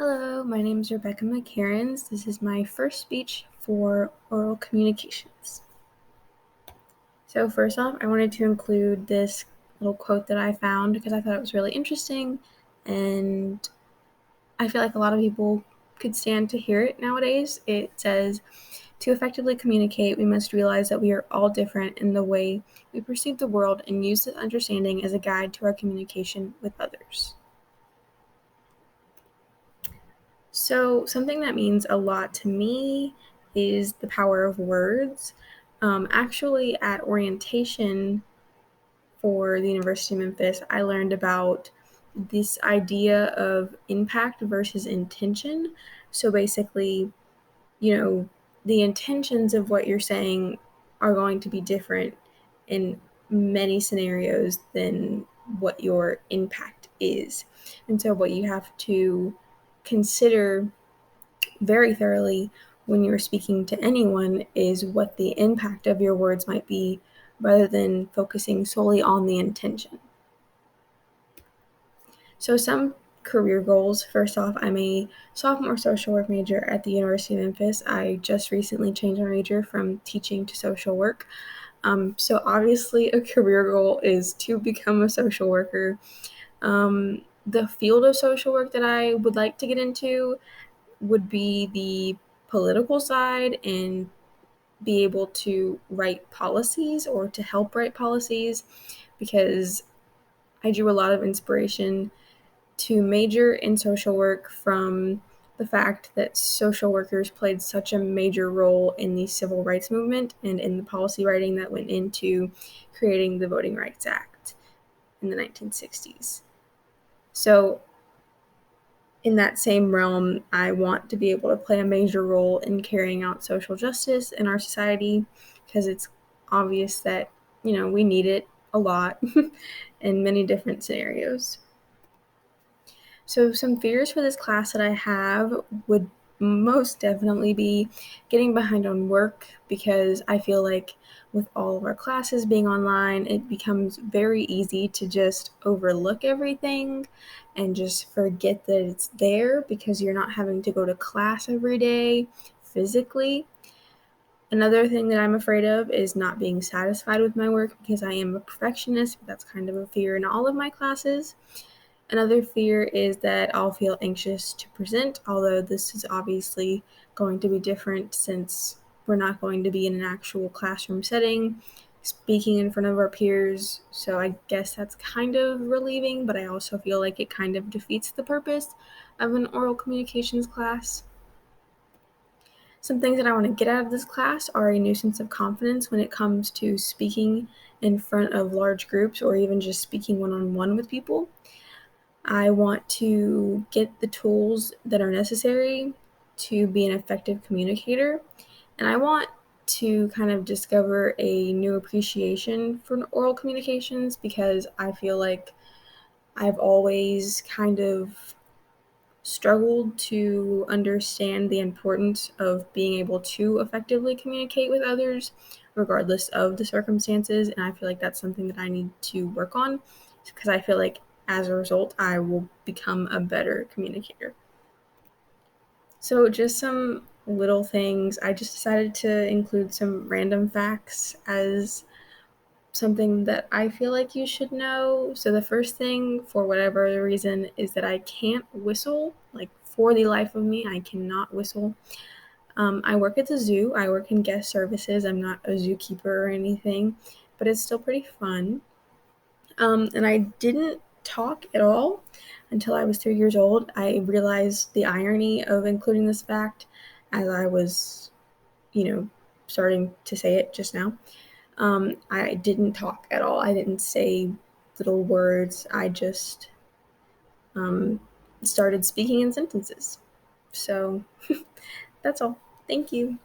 Hello, my name is Rebecca McCarrans. This is my first speech for oral communications. So first off, I wanted to include this little quote that I found because I thought it was really interesting, and I feel like a lot of people could stand to hear it nowadays. It says, "To effectively communicate, we must realize that we are all different in the way we perceive the world and use this understanding as a guide to our communication with others." So, something that means a lot to me is the power of words. Actually, at orientation for the University of Memphis, I learned about this idea of impact versus intention. So, basically, you know, the intentions of what you're saying are going to be different in many scenarios than what your impact is. And so, what you have to consider very thoroughly when you're speaking to anyone is what the impact of your words might be rather than focusing solely on the intention. So, some career goals. First off, I'm a sophomore social work major at the University of Memphis. I just recently changed my major from teaching to social work. So, obviously, a career goal is to become a social worker. The field of social work that I would like to get into would be the political side and be able to write policies or to help write policies because I drew a lot of inspiration to major in social work from the fact that social workers played such a major role in the civil rights movement and in the policy writing that went into creating the Voting Rights Act in the 1960s. So in that same realm, I want to be able to play a major role in carrying out social justice in our society because it's obvious that, we need it a lot in many different scenarios. So, some fears for this class that I have would most definitely be getting behind on work because I feel like with all of our classes being online, it becomes very easy to just overlook everything and just forget that it's there because you're not having to go to class every day physically. Another thing that I'm afraid of is not being satisfied with my work because I am a perfectionist, but that's kind of a fear in all of my classes. Another fear is that I'll feel anxious to present, although this is obviously going to be different since we're not going to be in an actual classroom setting, speaking in front of our peers. So I guess that's kind of relieving, but I also feel like it kind of defeats the purpose of an oral communications class. Some things that I want to get out of this class are a new sense of confidence when it comes to speaking in front of large groups or even just speaking one-on-one with people. I want to get the tools that are necessary to be an effective communicator. And I want to kind of discover a new appreciation for oral communications because I feel like I've always kind of struggled to understand the importance of being able to effectively communicate with others, regardless of the circumstances. And I feel like that's something that I need to work on because I feel like as a result, I will become a better communicator. So, just some little things. I just decided to include some random facts as something that I feel like you should know. So the first thing, for whatever reason, is that I can't whistle. Like, for the life of me, I cannot whistle. I work at the zoo. I work in guest services. I'm not a zookeeper or anything, but it's still pretty fun. And I didn't talk at all until I was 3 years old. I realized the irony of including this fact as I was, starting to say it just now. I didn't talk at all. I didn't say little words. I just um, started speaking in sentences. So that's all. Thank you.